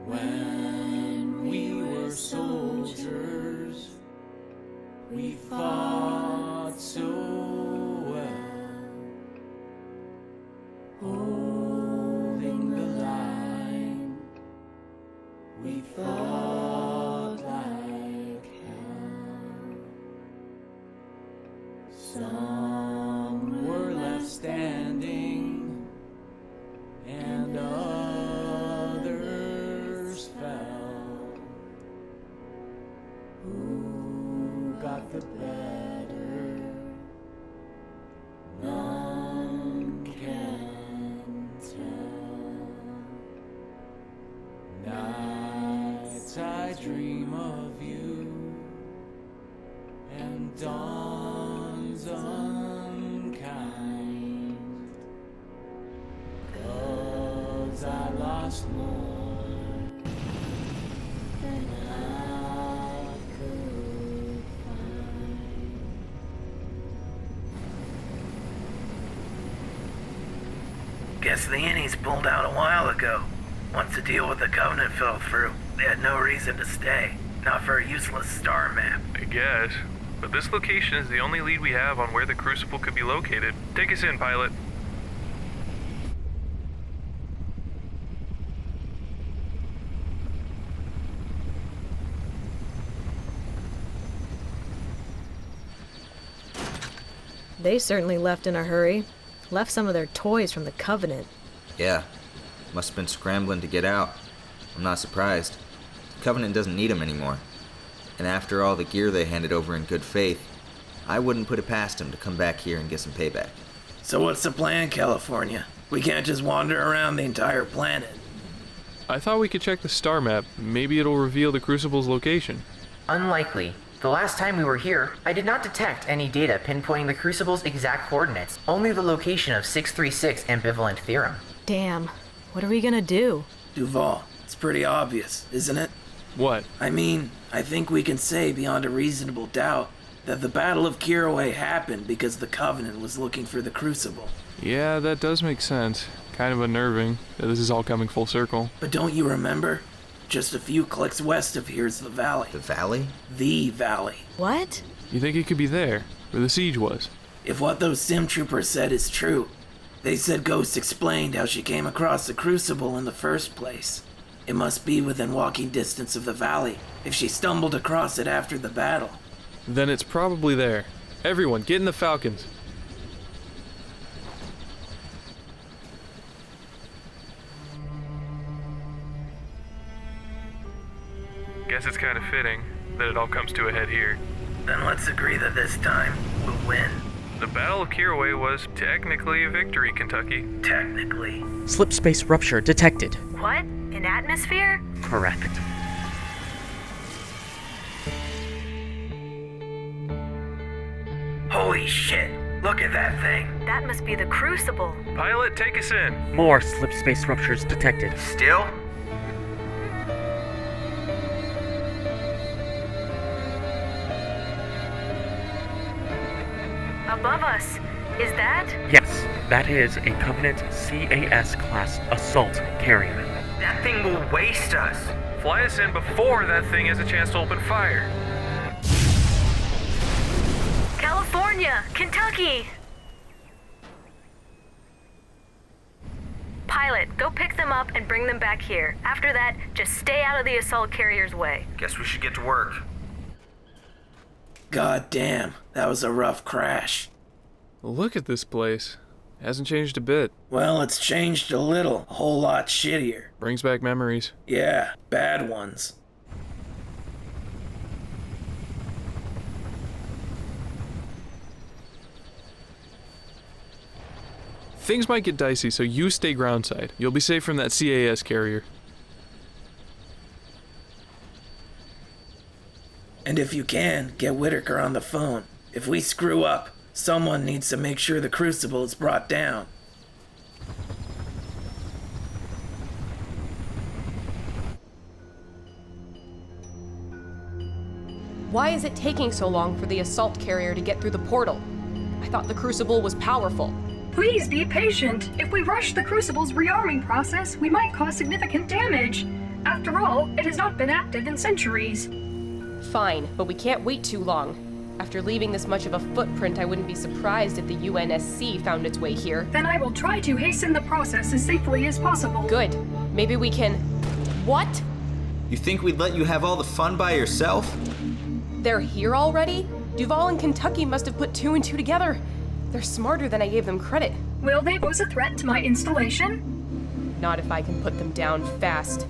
When we were soldiers, we fought so well, holding the line. We fought like hell. Some were left standing, and others fell. Who got the better? None can tell. Nights I dream of you, and dawns unkind, 'cause I lost more than I could find. Guess the innies pulled out a while ago. Once the deal with the Covenant fell through, they had no reason to stay. Not for a useless star map. I guess. But this location is the only lead we have on where the Crucible could be located. Take us in, pilot. They certainly left in a hurry. Left some of their toys from the Covenant. Yeah, must have been scrambling to get out. I'm not surprised. The Covenant doesn't need them anymore. And after all the gear they handed over in good faith, I wouldn't put it past them to come back here and get some payback. So what's the plan, California? We can't just wander around the entire planet. I thought we could check the star map. Maybe it'll reveal the Crucible's location. Unlikely. The last time we were here, I did not detect any data pinpointing the Crucible's exact coordinates, only the location of 636 ambivalent theorem. Damn, what are we gonna do? Duvall, it's pretty obvious, isn't it? What? I mean, I think we can say beyond a reasonable doubt that the Battle of Kiraway happened because the Covenant was looking for the Crucible. Yeah, that does make sense. Kind of unnerving that this is all coming full circle. But don't you remember? Just a few clicks west of here's the valley. The valley? The valley. What? You think it could be there, where the siege was? If what those sim troopers said is true, they said Ghost explained how she came across the Crucible in the first place. It must be within walking distance of the valley, if she stumbled across it after the battle. Then it's probably there. Everyone, get in the Falcons. Guess it's kind of fitting that it all comes to a head here. Then let's agree that this time we'll win. The Battle of Kiraway was technically a victory, Kentucky. Technically. Slip space rupture detected. What? An atmosphere? Correct. Holy shit, look at that thing. That must be the Crucible. Pilot, take us in. More slip space ruptures detected. Still? Above us. Is that? Yes, that is a Covenant CAS class assault carrier. That thing will waste us. Fly us in before that thing has a chance to open fire. California! Kentucky! Pilot, go pick them up and bring them back here. After that, just stay out of the assault carrier's way. Guess we should get to work. God damn, that was a rough crash. Look at this place. Hasn't changed a bit. Well, it's changed a little. A whole lot shittier. Brings back memories. Yeah, bad ones. Things might get dicey, so you stay groundside. You'll be safe from that CAS carrier. And if you can, get Whitaker on the phone. If we screw up, someone needs to make sure the Crucible is brought down. Why is it taking so long for the assault carrier to get through the portal? I thought the Crucible was powerful. Please be patient. If we rush the Crucible's rearming process, we might cause significant damage. After all, it has not been active in centuries. Fine, but we can't wait too long. After leaving this much of a footprint, I wouldn't be surprised if the U.N.S.C. found its way here. Then I will try to hasten the process as safely as possible. Good. Maybe we can... What? You think we'd let you have all the fun by yourself? They're here already? Duvall and Kentucky must have put 2 and 2 together. They're smarter than I gave them credit. Will they pose a threat to my installation? Not if I can put them down fast.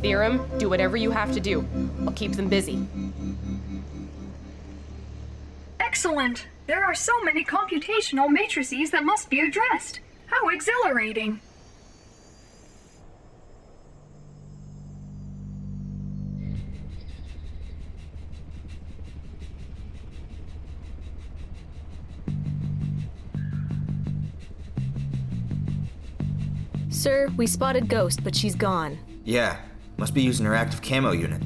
Theorem, do whatever you have to do. I'll keep them busy. Excellent! There are so many computational matrices that must be addressed. How exhilarating! Sir, we spotted Ghost, but she's gone. Yeah, must be using her active camo unit.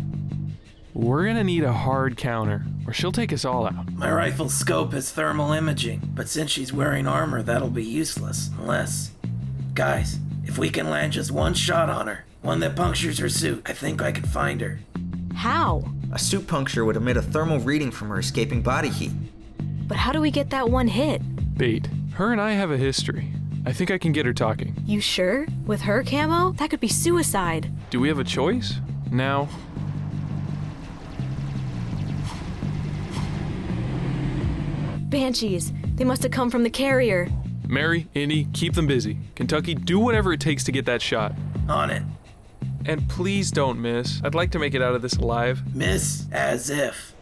We're gonna need a hard counter, or she'll take us all out. My rifle's scope has thermal imaging, but since she's wearing armor, that'll be useless. Unless... Guys, if we can land just one shot on her, one that punctures her suit, I think I can find her. How? A suit puncture would emit a thermal reading from her escaping body heat. But how do we get that one hit? Bait. Her and I have a history. I think I can get her talking. You sure? With her camo? That could be suicide. Do we have a choice? Now... Banshees. They must have come from the carrier. Mary, Indy, keep them busy. Kentucky, do whatever it takes to get that shot. On it. And please don't miss. I'd like to make it out of this alive. Miss as if.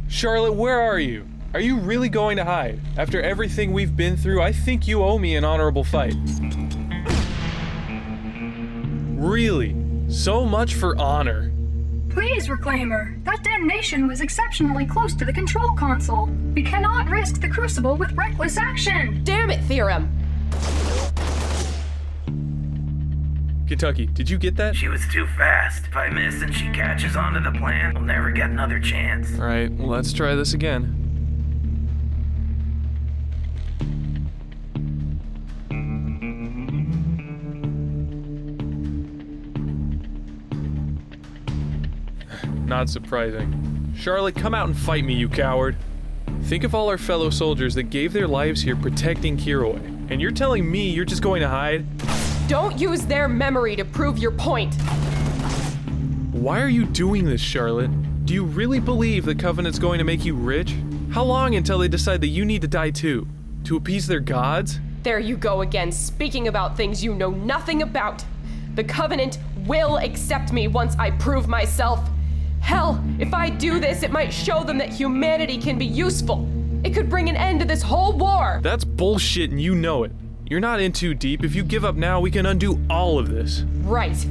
Charlotte, where are you? Are you really going to hide? After everything we've been through, I think you owe me an honorable fight. Really? So much for honor. Please, Reclaimer. That detonation was exceptionally close to the control console. We cannot risk the Crucible with reckless action. Damn it, Theorem! Kentucky, did you get that? She was too fast. If I miss and she catches onto the plan, we'll never get another chance. All right, well, let's try this again. Not surprising. Charlotte, come out and fight me, you coward. Think of all our fellow soldiers that gave their lives here protecting Kiroi. And you're telling me you're just going to hide? Don't use their memory to prove your point. Why are you doing this, Charlotte? Do you really believe the Covenant's going to make you rich? How long until they decide that you need to die too? To appease their gods? There you go again, speaking about things you know nothing about. The Covenant will accept me once I prove myself. Hell, if I do this, it might show them that humanity can be useful. It could bring an end to this whole war. That's bullshit and you know it. You're not in too deep. If you give up now, we can undo all of this. Right.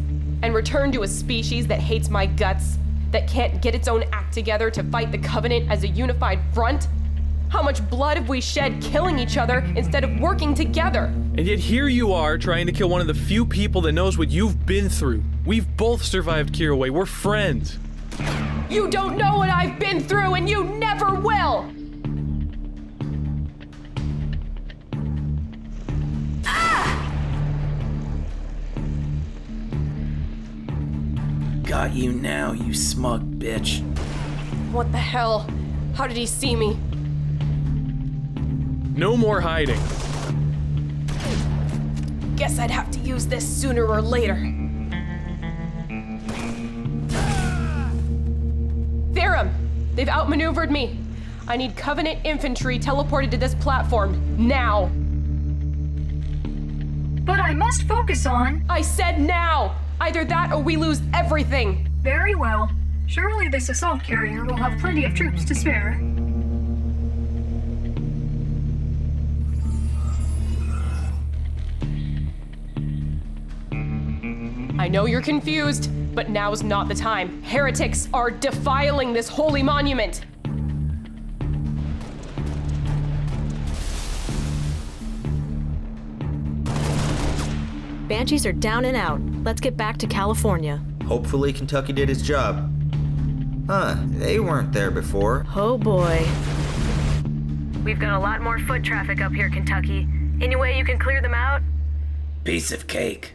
And return to a species that hates my guts, that can't get its own act together to fight the Covenant as a unified front? How much blood have we shed killing each other instead of working together? And yet here you are trying to kill one of the few people that knows what you've been through. We've both survived Kiroi. We're friends. You don't know what I've been through, and you never will! Got you now, you smug bitch. What the hell? How did he see me? No more hiding. Guess I'd have to use this sooner or later. Theorem! They've outmaneuvered me. I need Covenant infantry teleported to this platform, now. But I must focus on... I said now! Either that or we lose everything! Very well. Surely this assault carrier will have plenty of troops to spare. I know you're confused, but now's not the time. Heretics are defiling this holy monument! Banshees are down and out. Let's get back to California. Hopefully Kentucky did his job. Huh, they weren't there before. Oh boy. We've got a lot more foot traffic up here, Kentucky. Any way you can clear them out? Piece of cake.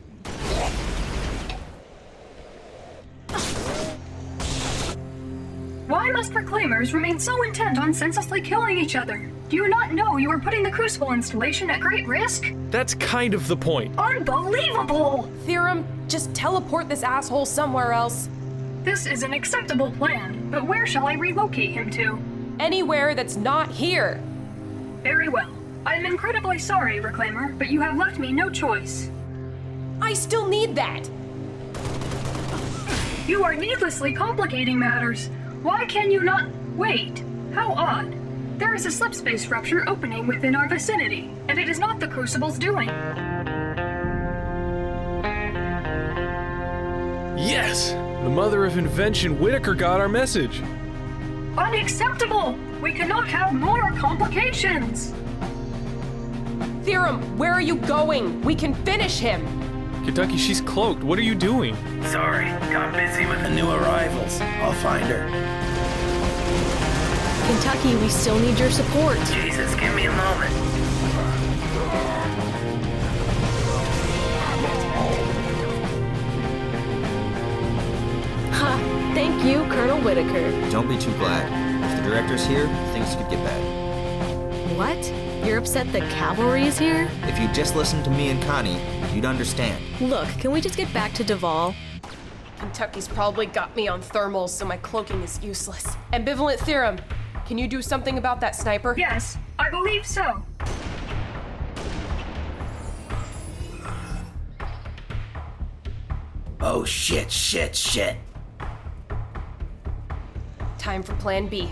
Why must Reclaimers remain so intent on senselessly killing each other? Do you not know you are putting the Crucible installation at great risk? That's kind of the point. Unbelievable! Theorem, just teleport this asshole somewhere else. This is an acceptable plan, but where shall I relocate him to? Anywhere that's not here. Very well. I am incredibly sorry, Reclaimer, but you have left me no choice. I still need that. You are needlessly complicating matters. Why can you not... Wait, how odd. There is a slip space rupture opening within our vicinity, and it is not the Crucible's doing. Yes! The mother of invention, Whitaker, got our message. Unacceptable! We cannot have more complications! Theorem, where are you going? We can finish him. Kentucky, she's cloaked. What are you doing? Sorry, got busy with the new arrivals. I'll find her. Kentucky, we still need your support. Jesus, give me a moment. Ha! Thank you, Colonel Whitaker. Don't be too glad. If the director's here, things could get bad. What? You're upset the cavalry is here? If you'd just listened to me and Connie, you'd understand. Look, can we just get back to Duvall? Kentucky's probably got me on thermals, so my cloaking is useless. Ambivalent Theorem, can you do something about that sniper? Yes, I believe so. Oh shit. Time for Plan B.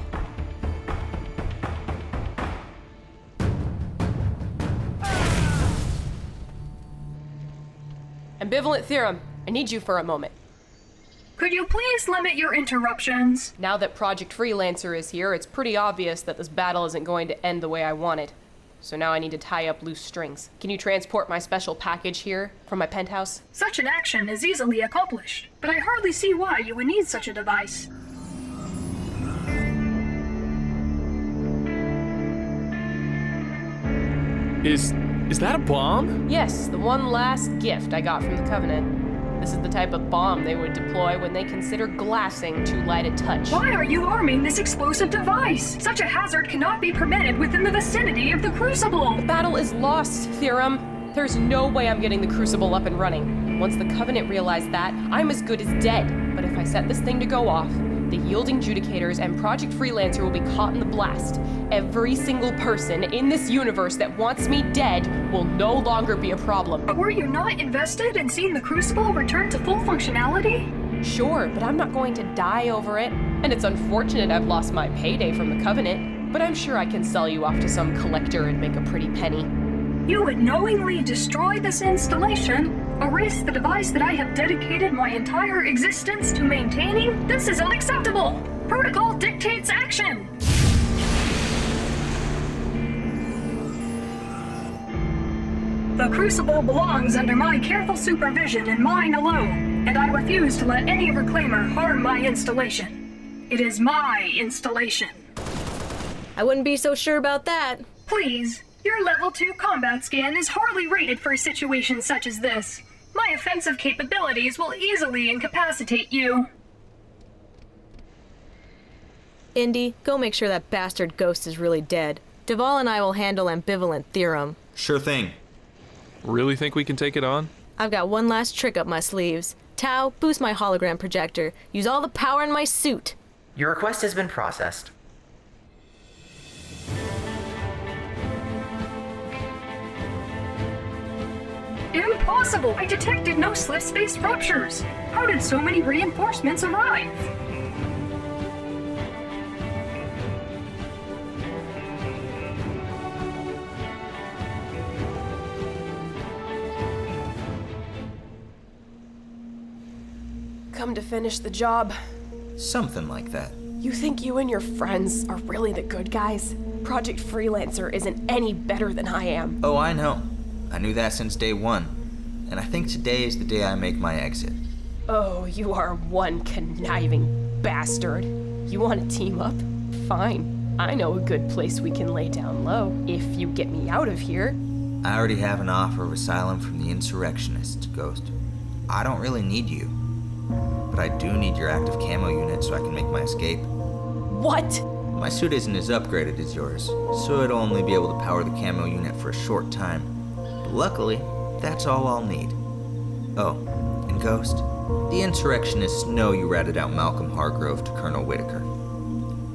Ambivalent Theorem, I need you for a moment. Could you please limit your interruptions? Now that Project Freelancer is here, it's pretty obvious that this battle isn't going to end the way I want it. So now I need to tie up loose strings. Can you transport my special package here from my penthouse? Such an action is easily accomplished, but I hardly see why you would need such a device. Is that a bomb? Yes, the one last gift I got from the Covenant. This is the type of bomb they would deploy when they consider glassing too light a touch. Why are you arming this explosive device? Such a hazard cannot be permitted within the vicinity of the Crucible. The battle is lost, Theorem. There's no way I'm getting the Crucible up and running. Once the Covenant realize that, I'm as good as dead. But if I set this thing to go off, the yielding Judicators and Project Freelancer will be caught in the blast. Every single person in this universe that wants me dead will no longer be a problem. But were you not invested in seeing the Crucible return to full functionality? Sure, but I'm not going to die over it. And it's unfortunate I've lost my payday from the Covenant, but I'm sure I can sell you off to some collector and make a pretty penny. You would knowingly destroy this installation? Erase the device that I have dedicated my entire existence to maintaining? This is unacceptable! Protocol dictates action! The Crucible belongs under my careful supervision and mine alone, and I refuse to let any Reclaimer harm my installation. It is my installation. I wouldn't be so sure about that. Please, your level 2 combat scan is hardly rated for a situation such as this. My offensive capabilities will easily incapacitate you. Indy, go make sure that bastard ghost is really dead. Duvall and I will handle Ambivalent Theorem. Sure thing. Really think we can take it on? I've got one last trick up my sleeves. Tau, boost my hologram projector. Use all the power in my suit. Your request has been processed. Impossible! I detected no slip space ruptures! How did so many reinforcements arrive? Come to finish the job. Something like that. You think you and your friends are really the good guys? Project Freelancer isn't any better than I am. Oh, I know. I knew that since day one. And I think today is the day I make my exit. Oh, you are one conniving bastard. You want to team up? Fine. I know a good place we can lay down low if you get me out of here. I already have an offer of asylum from the insurrectionists, Ghost. I don't really need you, but I do need your active camo unit so I can make my escape. What? My suit isn't as upgraded as yours, so it'll only be able to power the camo unit for a short time. But luckily, that's all I'll need. Oh, and Ghost, the insurrectionists know you ratted out Malcolm Hargrove to Colonel Whitaker.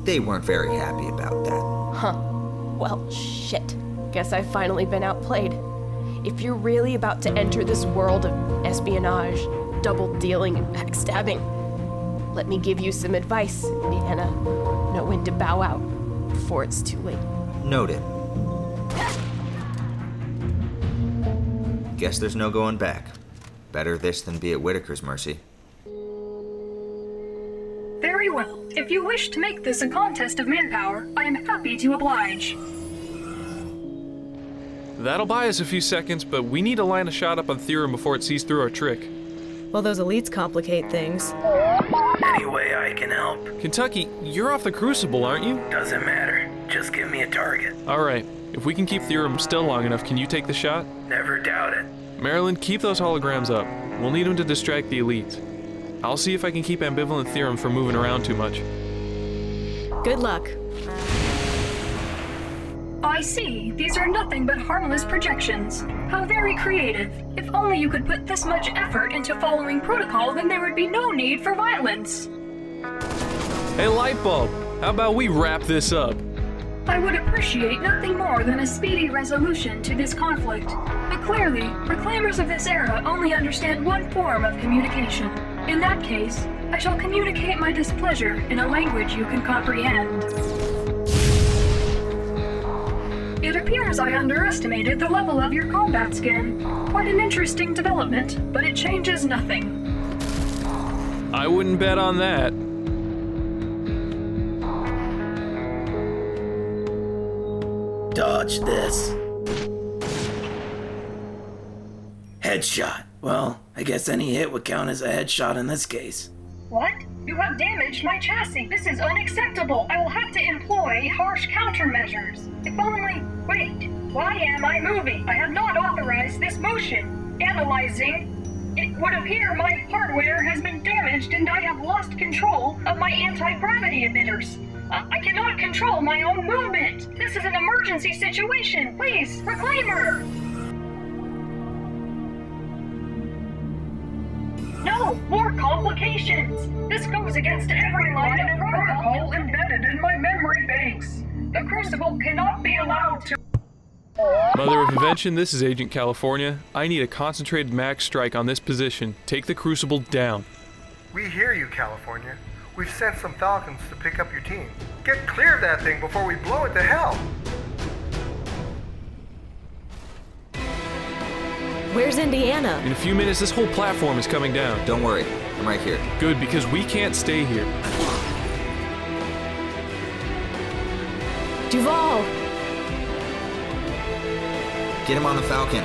They weren't very happy about that. Huh. Well, shit. Guess I've finally been outplayed. If you're really about to enter this world of espionage, double dealing, and backstabbing, let me give you some advice, Indiana. Know when to bow out before it's too late. Noted. Guess there's no going back. Better this than be at Whitaker's mercy. Very well. If you wish to make this a contest of manpower, I am happy to oblige. That'll buy us a few seconds, but we need to line a shot up on Theorem before it sees through our trick. Well, those elites complicate things. Any way I can help? Kentucky, you're off the Crucible, aren't you? Doesn't matter. Just give me a target. Alright, if we can keep Theorem still long enough, can you take the shot? Never doubt it. Marilyn, keep those holograms up. We'll need them to distract the elites. I'll see if I can keep Ambivalent Theorem from moving around too much. Good luck. I see. These are nothing but harmless projections. How very creative. If only you could put this much effort into following protocol, then there would be no need for violence. Hey, Lightbulb, how about we wrap this up? I would appreciate nothing more than a speedy resolution to this conflict. But clearly, reclaimers of this era only understand one form of communication. In that case, I shall communicate my displeasure in a language you can comprehend. It appears I underestimated the level of your combat skin. Quite an interesting development, but it changes nothing. I wouldn't bet on that. Dodge this. Headshot. Well, I guess any hit would count as a headshot in this case. What? You have damaged my chassis. This is unacceptable. I will have to employ harsh countermeasures. If only... Wait. Why am I moving? I have not authorized this motion. Analyzing. It would appear my hardware has been damaged and I have lost control of my anti-gravity emitters. I cannot control my own movement. This is an emergency situation. Please, Reclaimer! No, more complications! This goes against every line of protocol embedded in my memory banks. The Crucible cannot be allowed to... Mother of Invention, this is Agent California. I need a concentrated max strike on this position. Take the Crucible down. We hear you, California. We've sent some Falcons to pick up your team. Get clear of that thing before we blow it to hell! Where's Indiana? In a few minutes, this whole platform is coming down. Don't worry, I'm right here. Good, because we can't stay here. Duvall! Get him on the Falcon.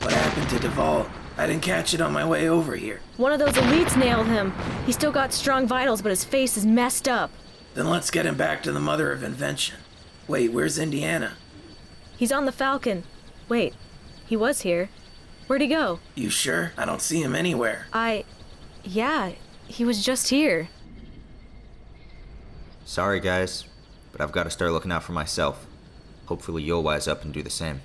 What happened to Duvall? I didn't catch it on my way over here. One of those elites nailed him. He's still got strong vitals, but his face is messed up. Then let's get him back to the Mother of Invention. Wait, where's Indiana? He's on the Falcon. Wait, he was here. Where'd he go? You sure? I don't see him anywhere. Yeah, he was just here. Sorry, guys, but I've got to start looking out for myself. Hopefully you'll wise up and do the same.